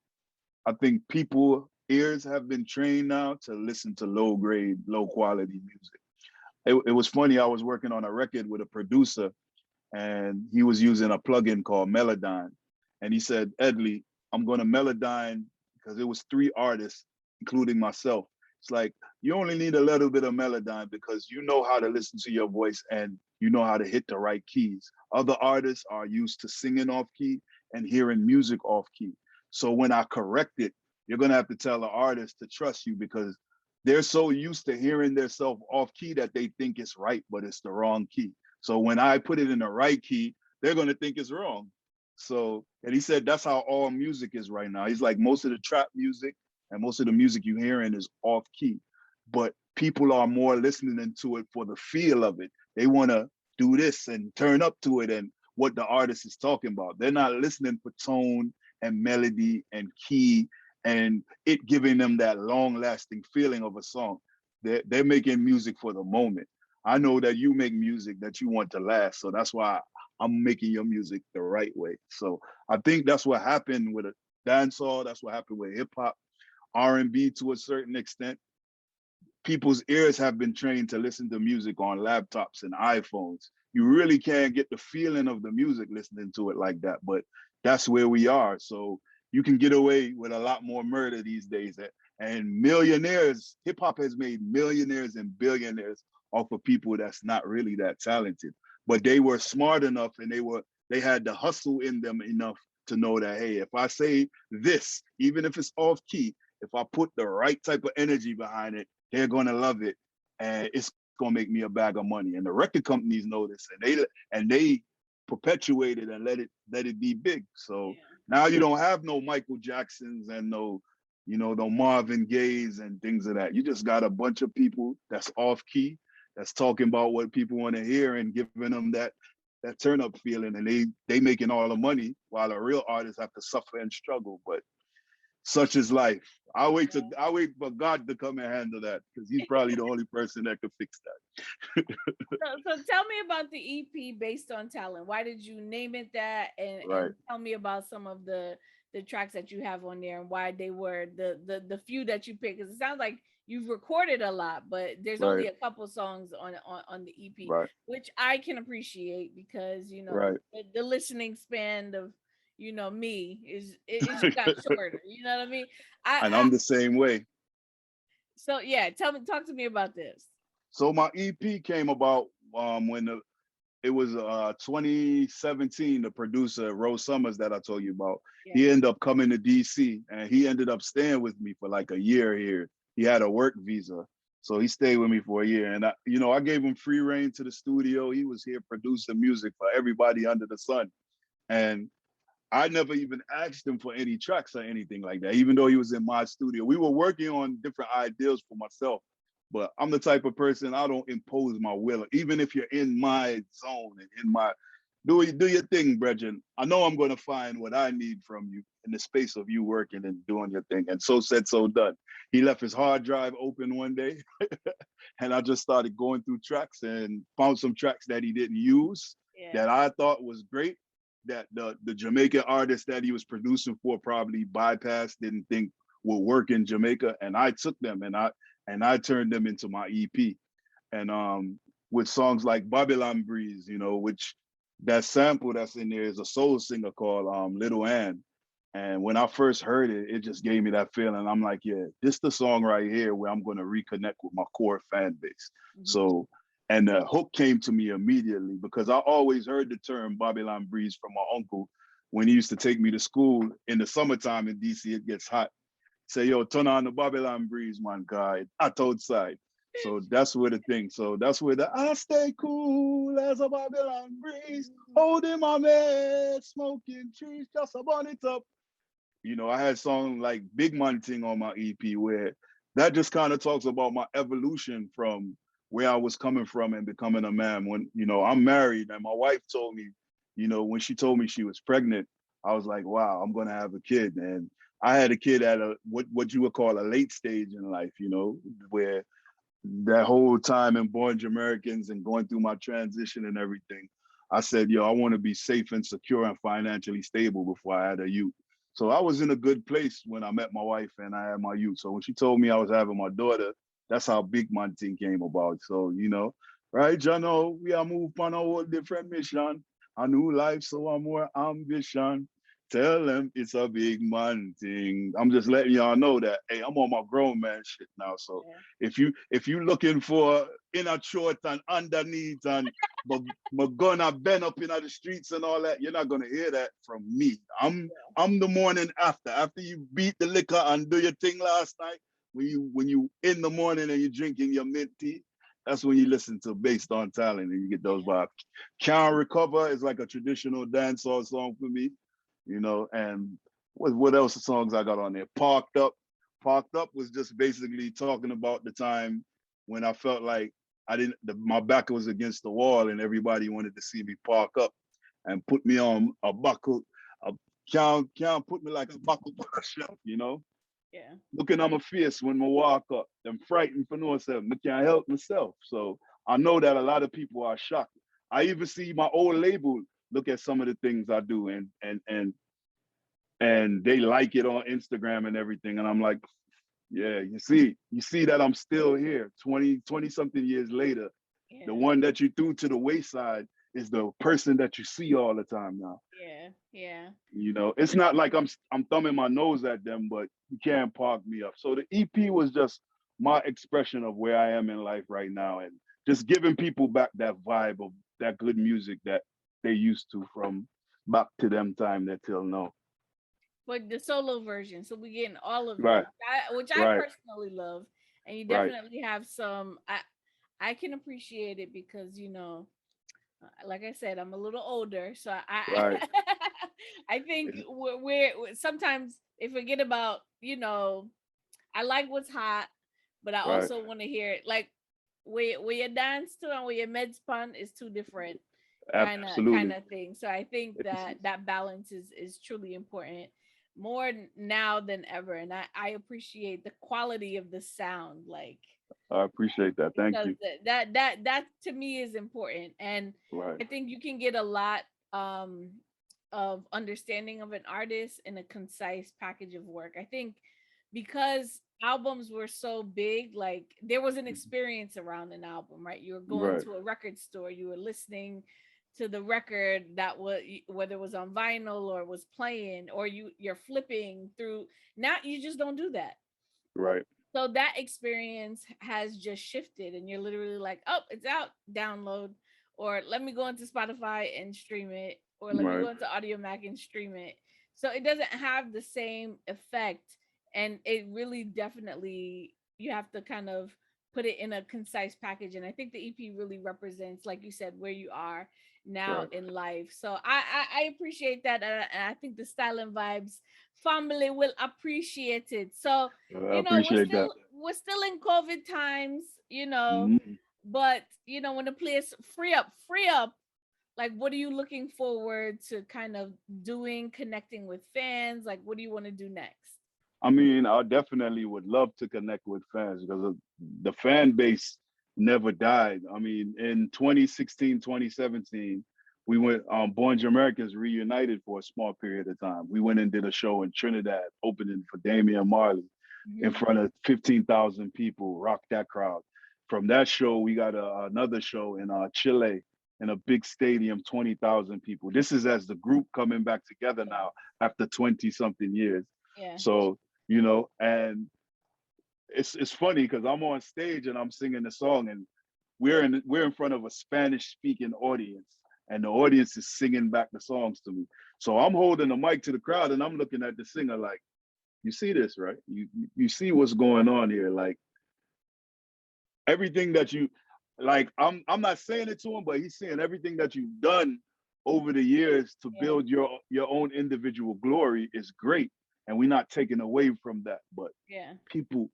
people ears have been trained now to listen to low grade, low quality music. It was funny. I was working on a record with a producer, and he was using a plugin called Melodyne. And he said, Edley, I'm going to Melodyne, because it was 3 artists, including myself. It's like, you only need a little bit of Melodyne because you know how to listen to your voice and you know how to hit the right keys. Other artists are used to singing off key and hearing music off key. So when I correct it, you're going to have to tell the artist to trust you because they're so used to hearing themselves off key that they think it's right, but it's the wrong key. So when I put it in the right key, they're going to think it's wrong. So, and he said that's how all music is right now. He's like, most of the trap music and most of the music you're hearing is off key, but people are more listening to it for the feel of it. They want to do this and turn up to it and what the artist is talking about. They're not listening for tone and melody and key and it giving them that long lasting feeling of a song. They're making music for the moment. I know that you make music that you want to last. So that's why I'm making your music the right way. So I think that's what happened with a dancehall. That's what happened with hip hop, R&B to a certain extent. People's ears have been trained to listen to music on laptops and iPhones. You really can't get the feeling of the music listening to it like that, but that's where we are. So you can get away with a lot more murder these days. And millionaires, hip hop has made millionaires and billionaires off of people that's not really that talented. But they were smart enough and they had the hustle in them enough to know that, hey, if I say this, even if it's off key, if I put the right type of energy behind it, they're gonna love it, and it's gonna make me a bag of money. And the record companies know this, and they perpetuate it and let it be big. So now you don't have no Michael Jacksons and no you know, the Marvin Gaye's and things of that. You just got a bunch of people that's off key, that's talking about what people want to hear and giving them that turn up feeling, and they making all the money while a real artist have to suffer and struggle. But such is life. I wait for God to come and handle that, because he's probably the only person that could fix that. So tell me about the EP Based on Talent. Why did you name it that? Right. And tell me about some of the tracks that you have on there and why they were the few that you picked. Because it sounds like you've recorded a lot, but there's only Right. a couple songs on the EP, Right. which I can appreciate because Right. the listening span of me is just got shorter. You know what I mean? And I I'm the same way. So yeah, talk to me about this. So my EP came about when it was 2017. The producer Rose Summers that I told you about, Yeah. he ended up coming to DC, and he ended up staying with me for like a year here. He had a work visa, so he stayed with me for a year. And I gave him free reign to the studio. He was here producing music for everybody under the sun, and I never even asked him for any tracks or anything like that, even though he was in my studio. We were working on different ideas for myself, but I'm the type of person, I don't impose my will. Even if you're in my zone and in my, do your thing, Brethren. I know I'm going to find what I need from you in the space of you working and doing your thing. And so said, so done. He left his hard drive open one day, and I just started going through tracks and found some tracks that he didn't use that I thought was great, that the Jamaican artist that he was producing for probably bypassed, didn't think would work in Jamaica, and I took them and I turned them into my EP. And with songs like Babylon Breeze, which that sample that's in there is a soul singer called Little Ann. And when I first heard it, it just gave me that feeling. I'm like, yeah, this the song right here where I'm going to reconnect with my core fan base. Mm-hmm. So, and the hook came to me immediately because I always heard the term Babylon Breeze from my uncle when he used to take me to school in the summertime in DC. It gets hot. Say, yo, turn on the Babylon Breeze, man, guy, hot outside. So that's where the thing. So that's where I stay cool as a Babylon breeze, holding my meds, smoking trees, just a burn it up. I had songs like Big Man Thing on my EP where that just kind of talks about my evolution from where I was coming from and becoming a man. When, I'm married, and my wife told me, when she told me she was pregnant, I was like, wow, I'm going to have a kid. And I had a kid at what you would call a late stage in life, where that whole time in Born Jamericans and going through my transition and everything, I said, yo, I want to be safe and secure and financially stable before I had a youth. So I was in a good place when I met my wife and I had my youth. So when she told me I was having my daughter, that's how Big Man Thing came about. So, right, Jano, we are moved on a whole different mission. A new life, so I'm more ambition. Tell them it's a big man thing. I'm just letting y'all know that, hey, I'm on my grown man shit now. So if you looking for inner short and underneath and my gonna bend up in the streets and all that, you're not gonna hear that from me. I'm the morning after you beat the liquor and do your thing last night. When you in the morning and you're drinking your mint tea, that's when you listen to Based on Talent and you get those vibes. Can't Recover is like a traditional dancehall song for me. And what else songs I got on there? Parked Up. Parked Up was just basically talking about the time when I felt like my back was against the wall and everybody wanted to see me park up and put me on a buckle. Can't put me like a buckle on a shelf, Yeah. Looking at my face when I walk up. I'm frightened for no self. I can't help myself. So I know that a lot of people are shocked. I even see my old label look at some of the things I do and they like it on Instagram and everything. And I'm like, yeah, you see that I'm still here 20 something years later. Yeah. The one that you threw to the wayside is the person that you see all the time now. Yeah. It's not like I'm thumbing my nose at them, but you can't park me up. So the EP was just my expression of where I am in life right now and just giving people back that vibe of that good music that they used to from back to them time that till now. But the solo version, so we getting all of right. it, which I personally love, and you definitely have some. I can appreciate it because like I said, I'm a little older, so I think we're sometimes they forget about, I like what's hot, but I Right. also want to hear it. Like where you dance to and where your med spun is two different kind Absolutely. of thing. So I think It's, that balance is truly important more now than ever. And I appreciate the quality of the sound, like I appreciate that. Thank because you. that to me is important. And Right. I think you can get a lot of understanding of an artist in a concise package of work. I think because albums were so big, like there was an experience around an album, right? You were going Right. to a record store, you were listening to the record that was, whether it was on vinyl or was playing, or you're flipping through. Now you just don't do that. Right. So that experience has just shifted, and you're literally like, oh, it's out, download, or let me go into Spotify and stream it, or let me Right. go into Audio Mac and stream it. So it doesn't have the same effect, and it really definitely you have to kind of put it in a concise package. And I think the EP really represents, like you said, where you are now Right. in life. So I appreciate that, and I think the Style and Vibes family will appreciate it. So I appreciate that. we're still in COVID times, Mhm. but when the place free up, like what are you looking forward to kind of doing, connecting with fans? Like what do you want to do next? I mean, I definitely would love to connect with fans because the fan base never died. I mean, in 2016, 2017, we went Born Jamericans reunited for a small period of time. We went and did a show in Trinidad, opening for Damian Marley in Mhm. front of 15,000 people, rocked that crowd. From that show, we got another show in Chile in a big stadium, 20,000 people. This is as the group coming back together Yeah. now after 20 something years. Yeah. So, and it's funny because I'm on stage and I'm singing the song and we're in front of a Spanish speaking audience and the audience is singing back the songs to me. So I'm holding the mic to the crowd and I'm looking at the singer like, you see this, right? You see what's going on here. Like everything that you like, I'm not saying it to him, but he's saying everything that you've done over the years to Yeah. build your own individual glory is great. And we're not taking away from that. But Yeah. people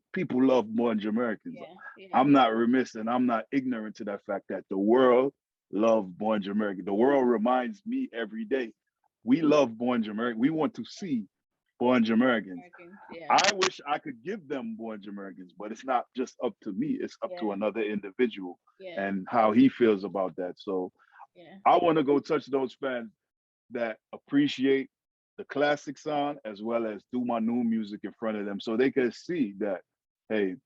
love Born Jamericans. Yeah. Yeah. I'm not remiss and I'm not ignorant to that fact that the world love Born Jamaican. The world reminds me every day. We love Born Jamaican. We want to see Born Jamaicans. Americans. Yeah. I wish I could give them Born Jamaicans, but it's not just up to me. It's up to Yeah. another individual Yeah. and how he feels about that. So Yeah. I want to go touch those fans that appreciate the classic sound as well as do my new music in front of them so they can see that, hey,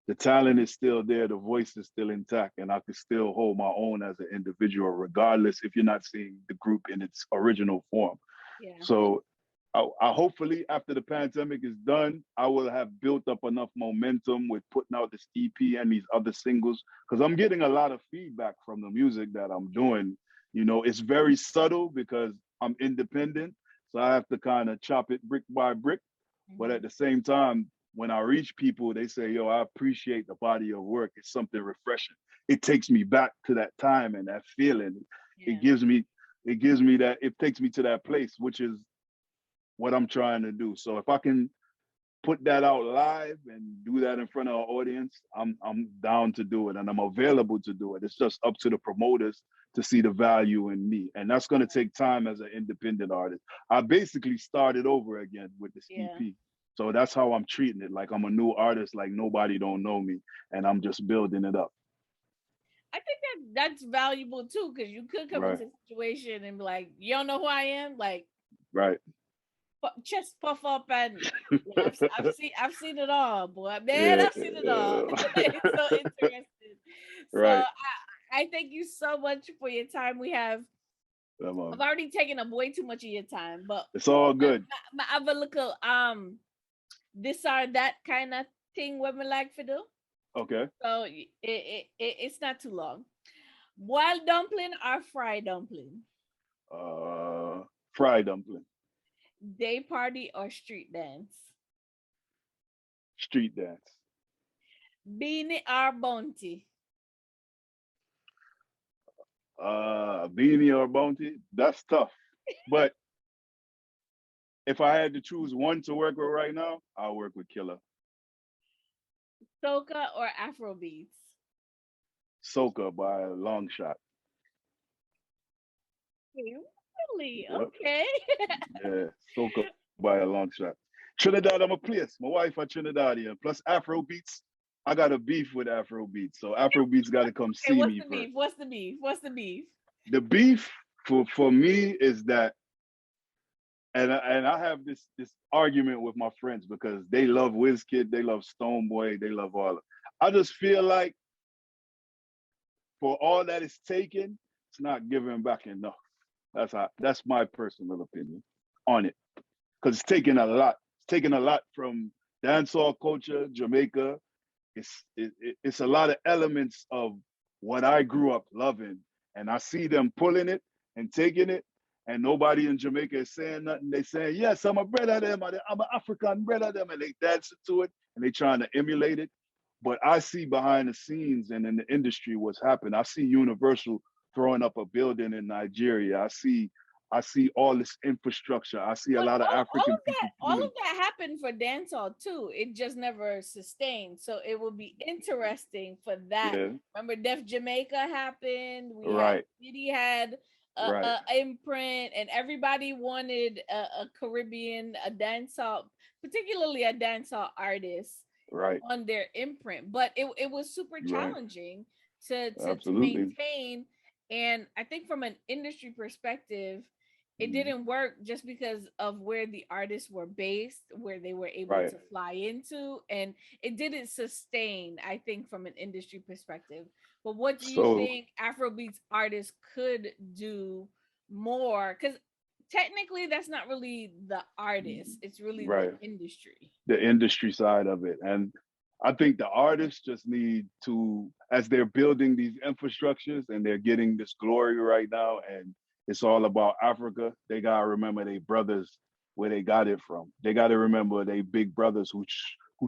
the talent is still there, the voice is still intact, and I can still hold my own as an individual, regardless if you're not seeing the group in its original form. Yeah. So I hopefully after the pandemic is done, I will have built up enough momentum with putting out this EP and these other singles because I'm getting a lot of feedback from the music that I'm doing. It's very subtle because I'm independent, so I have to kind of chop it brick by brick. But Mhm. at the same time, when I reach people, they say, yo, I appreciate the body of work. It's something refreshing. It takes me back to that time and that feeling. It Yeah. gives me, it gives me that, it takes me to that place, which is what I'm trying to do. So if I can put that out live and do that in front of an audience, I'm down to do it and I'm available to do it. It's just up to the promoters to see the value in me. And that's going to take time as an independent artist. I basically started over again with this Yeah. EP. So that's how I'm treating it. Like I'm a new artist, like nobody don't know me and I'm just building it up. I think that's valuable too, because you could come Right. into a situation and be like, "You don't know who I am," like Right. chest puff up, and yeah, I've seen it all, boy. Man, Yeah. I've seen it all. It's so interesting. So Right. I thank you so much for your time. I've already taken up way too much of your time, but It's all good. my other little this or that kind of thing what me like to do. Okay. So it's not too long. Boiled dumpling or fried dumpling? Uh, Fried dumpling, Day party or street dance? street dance. Beanie or bounty? Beanie or bounty, that's tough. But if I had to choose one to work with right now, I'll work with Killer. Soca or Afro beats? Soca by a long shot. Really? Yep. Okay. Yeah, soca by a long shot. Trinidad, I'm a place. My wife a Trinidadian. Plus Afro beats. I got a beef with Afro beats. So Afro beats got to come Okay, see what's me the first. beef? What's the beef? What's the beef? The beef for me is that, and I have this argument with my friends because they love Wizkid, they love Stonebwoy, they love all of it. I just feel like for all that it's taken, it's not giving back enough. That's my personal opinion on it. Because it's taken a lot. It's taken a lot from dancehall culture, Jamaica. It's a lot of elements of what I grew up loving. And I see them pulling it and taking it, and nobody in Jamaica is saying nothing. They saying, yes, I'm a brother them, I'm an African brother them, and they dancing to it and they trying to emulate it. But I see behind the scenes and in the industry what's happened. I see Universal throwing up a building in Nigeria. I see all this infrastructure. I see a lot of African people. All of that happened for dancehall too. It just never sustained. So it will be interesting for that. Yeah. Remember, Def Jamaica happened. Diddy had a imprint, and everybody wanted a Caribbean, a dancehall, particularly a dancehall artist, on their imprint. But it was super challenging to maintain. And I think from an industry perspective, it didn't work just because of where the artists were based, where they were able to fly into, and it didn't sustain, I think, from an industry perspective. But what do you think Afrobeats artists could do more? Because technically that's not really the artist, it's really the industry. The industry side of it. And I think the artists just need to, as they're building these infrastructures and they're getting this glory right now, and it's all about Africa, they gotta remember their brothers, where they got it from. They gotta remember their big brothers who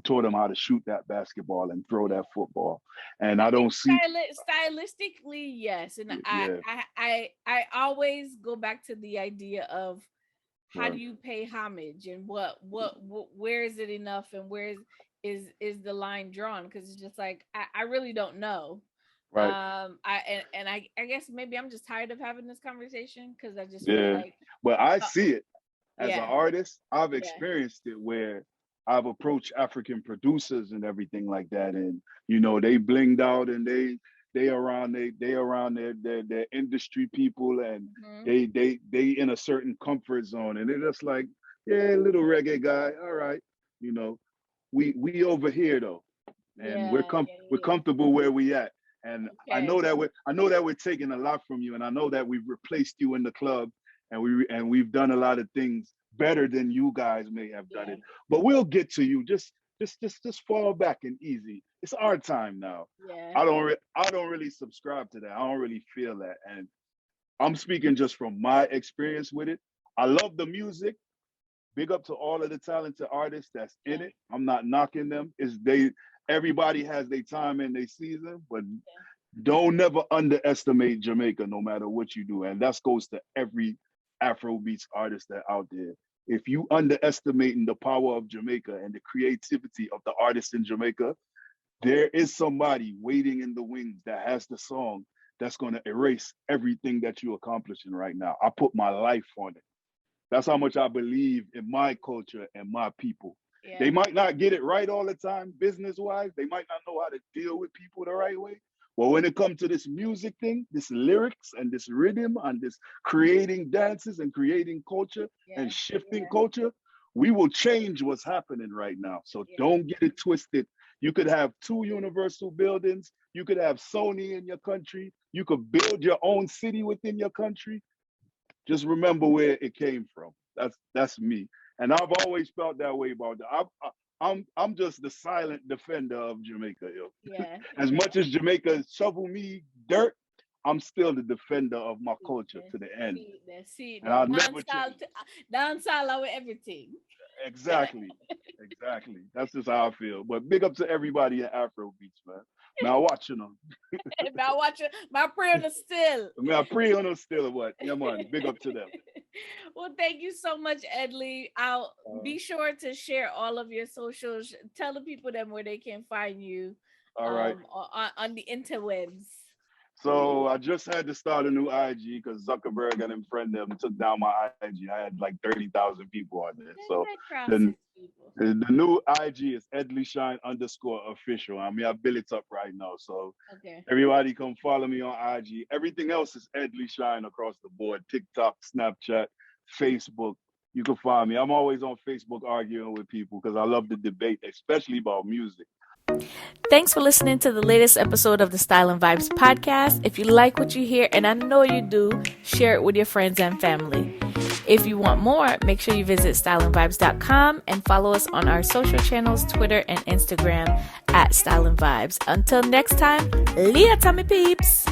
taught them how to shoot that basketball and throw that football. And I don't see stylistically, yes. And I always go back to the idea of how do you pay homage, and what where is it enough, and where is the line drawn? Because it's just like I really don't know. I guess maybe I'm just tired of having this conversation because I just feel like. But I see it as an artist. I've experienced it where I've approached African producers and everything like that, and they blinged out and they around their industry people, and they in a certain comfort zone, and they're just like, little reggae guy, all right, we over here though, and we're comfortable where we at. And I know that we're taking a lot from you, and I know that we've replaced you in the club, and we've done a lot of things better than you guys may have done it. But we'll get to you. Just fall back and easy. It's our time now. I don't really subscribe to that. I don't really feel that, and I'm speaking just from my experience with it. I love the music. Big up to all of the talented artists that's in it. I'm not knocking them. Everybody has their time and their season, but don't never underestimate Jamaica, no matter what you do. And that goes to every Afrobeats artist that out there. If you underestimating the power of Jamaica and the creativity of the artists in Jamaica, there is somebody waiting in the wings that has the song that's going to erase everything that you're accomplishing right now. I put my life on it. That's how much I believe in my culture and my people. They might not get it right all the time, business-wise. They might not know how to deal with people the right way. Well, when it comes to this music thing, this lyrics and this rhythm and this creating dances and creating culture and shifting culture, we will change what's happening right now. So don't get it twisted. You could have 2 Universal buildings. You could have Sony in your country. You could build your own city within your country. Just remember where it came from. That's me. And I've always felt that way about that. I'm just the silent defender of Jamaica. As much as Jamaica shovel me dirt, I'm still the defender of my culture to the end. And I'll never change. Dancehall with everything. Exactly. That's just how I feel. But big up to everybody in Afrobeats, man. Now watching them. Now watching. My prayer on the still. I pray on them still. What? Yeah, man. Big up to them. Well, thank you so much, Edley. I'll be sure to share all of your socials. Tell the people them where they can find you. All right. On the interwebs. So I just had to start a new IG because Zuckerberg and them friend them took down my IG. I had like 30,000 people on there. So then the new IG is Edley Shine _official. I mean, I built it up right now. So everybody come follow me on IG. Everything else is Edley Shine across the board. TikTok, Snapchat, Facebook. You can find me. I'm always on Facebook arguing with people because I love the debate, especially about music. Thanks for listening to the latest episode of the Style and Vibes podcast. If you like what you hear, and I know you do, share it with your friends and family. If you want more, make sure you visit styleandvibes.com and follow us on our social channels, Twitter and Instagram @Style and Vibes. Until next time, Leah Tommy Peeps.